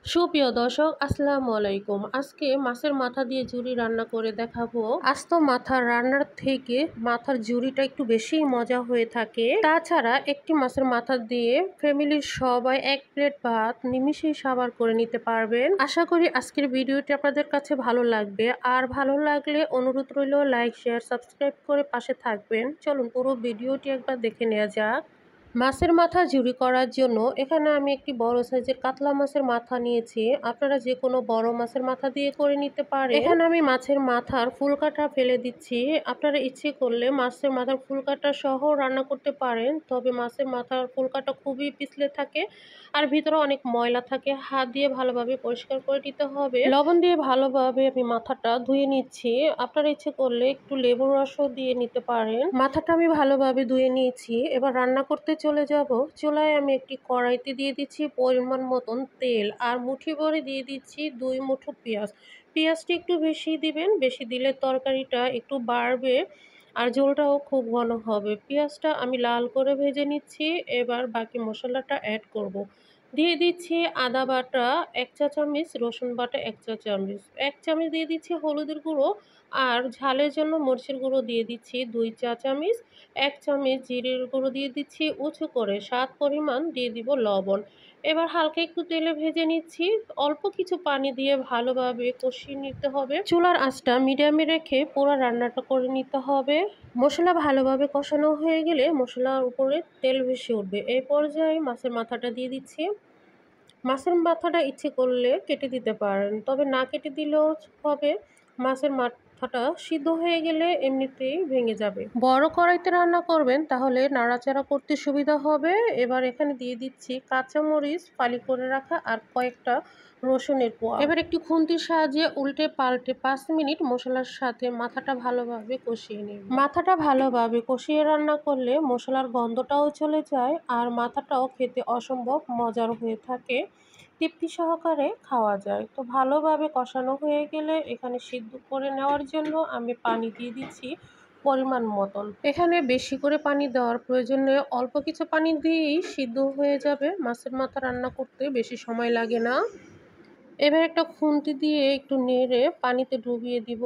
সুপ্রিয় দর্শক, আসসালামু আলাইকুম। আজকে মাছের মাথা দিয়ে ঝুরি রান্না করে দেখাবো। আস্ত মাথার রান্নার থেকে মাথার ঝুরিটা একটু বেশি মজা হয়ে থাকে। তাছাড়া একটি মাছের মাথা দিয়ে ফ্যামিলির সবাই এক প্লেট ভাত নিমিষেই সাবার করে নিতে পারবেন। আশা করি আজকের ভিডিওটি আপনাদের কাছে ভালো লাগবে। আর ভালো লাগলে অনুরোধ রইল লাইক, শেয়ার, সাবস্ক্রাইব করে পাশে থাকবেন। চলুন পুরো ভিডিওটি একবার দেখে নেওয়া যাক। মাছের মাথা ঝুরি করার জন্য এখানে আমি একটি বড় সাইজের কাতলা মাছের মাথা নিয়েছি। আপনারা যে কোনো বড় মাছের মাথা দিয়ে করে নিতে পারেন। এখানে আমি মাছের মাথার ফুলকাটা ফেলে দিচ্ছি। আপনারা ইচ্ছে করলে মাছের মাথার ফুলকাটা সহ রান্না করতে পারেন, তবে মাছের মাথার ফুলকাটা খুবই পিছলে থাকে আর ভিতরে অনেক ময়লা থাকে। হাত দিয়ে ভালোভাবে পরিষ্কার করে নিতে হবে। লবণ দিয়ে ভালোভাবে আমি মাথাটা ধুয়ে নিচ্ছি। আপনারা ইচ্ছে করলে একটু লেবুর রসও দিয়ে নিতে পারেন। মাথাটা আমি ভালোভাবে ধুয়ে নিয়েছি। এবার রান্না করতে চলে যাব। চুলায় আমি একটি কড়াইতে দিয়ে দিচ্ছি পরিমাণ মতন তেল আর মুঠি ভরে দিয়ে দিচ্ছি 2 মুঠো পেঁয়াজ। পেঁয়াজটি একটু বেশি দিবেন, বেশি দিলে তরকারিটা একটু বাড়বে আর ঝোলটাও খুব ঘন হবে। পেঁয়াজটা আমি লাল করে ভেজে নিচ্ছি। এবার বাকি মশলাটা অ্যাড করব। দিয়ে দিচ্ছি আদা বাটা 1 চা চামচ, রসুন বাটা 1 চা চামচ, 1 চামচ দিয়ে দিচ্ছি হলুদের গুঁড়ো আর ঝালের জন্য মরিচের গুঁড়ো দিয়ে দিচ্ছি 2 চা চামচ, 1 চামচ জিরের গুঁড়ো দিয়ে দিচ্ছি উঁচু করে, স্বাদ পরিমাণ দিয়ে দিব লবণ। এবার হালকা একটু তেলে ভেজে নিচ্ছি। অল্প কিছু পানি দিয়ে ভালোভাবে কষিয়ে নিতে হবে। চুলার আঁচটা মিডিয়ামে রেখে পুরো রান্নাটা করে নিতে হবে। মশলা ভালোভাবে কষানো হয়ে গেলে মশলার উপরে তেল ভেসে উঠবে। এই পর্যায়ে মাছের মাথাটা দিয়ে দিচ্ছি। মাছের মাথাটা ইচ্ছে করলে কেটে দিতে পারেন, তবে না কেটে দিলেও হবে। মাছের মাথাটা সিদ্ধ হয়ে গেলে এমনিতেই ভেঙে যাবে। বড় কড়াইতে রান্না করবেন তাহলে নাড়াচাড়া করতে সুবিধা হবে। এবার এখানে দিয়ে দিচ্ছি কাঁচামরিচ ফালি করে রাখা আর কয়েকটা রসুনের কোয়া। এবার একটু খুন্তির সাহায্যে উল্টে পাল্টে 5 মিনিট মশলার সাথে মাথাটা ভালোভাবে কষিয়ে নেব। মাথাটা ভালোভাবে কষিয়ে রান্না করলে মশলার গন্ধটাও চলে যায় আর মাথাটাও খেতে অসম্ভব মজার হয়ে থাকে, তৃপ্তি সহকারে খাওয়া যায়। তো ভালোভাবে কষানো হয়ে গেলে এখানে সিদ্ধ করে নেওয়ার জন্য আমি পানি দিয়ে দিচ্ছি পরিমাণ মতন। এখানে বেশি করে পানি দেওয়ার প্রয়োজন নেই, অল্প কিছু পানি দিয়েই সিদ্ধ হয়ে যাবে। মাছের মাথা রান্না করতে বেশি সময় লাগে না। এবার একটা খুন্তি দিয়ে একটু নেড়ে পানিতে ডুবিয়ে দিব।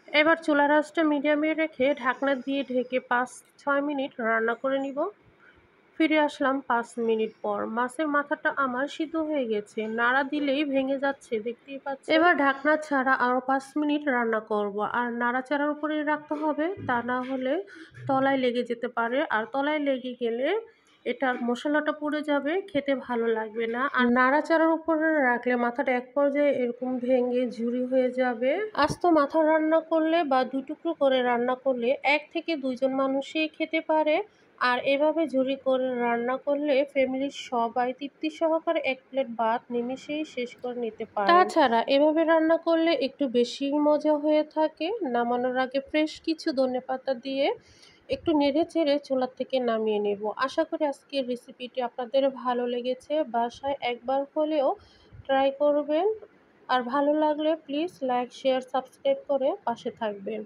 এবার চুলার আঁচটা মিডিয়ামে রেখে ঢাকনা দিয়ে ঢেকে 5-6 মিনিট রান্না করে নিব। ফিরে আসলাম 5 মিনিট পর। মাছের মাথাটা আমার সিদ্ধ হয়ে গেছে, নাড়া দিলেই ভেঙে যাচ্ছে, দেখতেই পাচ্ছেন। এবার ঢাকনা ছাড়া আরও 5 মিনিট রান্না করব আর নাড়াচাড়ার উপরেই রাখতে হবে, তা না হলে তলায় লেগে যেতে পারে আর তলায় লেগে গেলে এটার মশলাটা পুড়ে যাবে, খেতে ভালো লাগবে না। আর নাড়াচাড়ার উপরে রাখলে মাথাটা এক পর্যায়ে এরকম ভেঙে ঝুরি হয়ে যাবে। আস্ত মাথা রান্না করলে বা 2 টুকরো করে রান্না করলে 1 থেকে 2 জন মানুষই খেতে পারে। আর এভাবে ঝুরি করে রান্না করলে ফ্যামিলির সবাই তৃপ্তি সহকারে 1 প্লেট ভাত নিমিষেই শেষ করে নিতে পারে। তাছাড়া এভাবে রান্না করলে একটু বেশি মজা হয়ে থাকে। নামানোর আগে ফ্রেশ কিছু ধনেপাতা দিয়ে একটু নেড়ে চেড়ে চুলা থেকে নামিয়ে নেব। আশা করি আজকের রেসিপিটি আপনাদের ভালো লেগেছে। বাসায় একবার হলেও ট্রাই করবেন। আর ভালো লাগলে প্লিজ লাইক, শেয়ার, সাবস্ক্রাইব করে পাশে থাকবেন।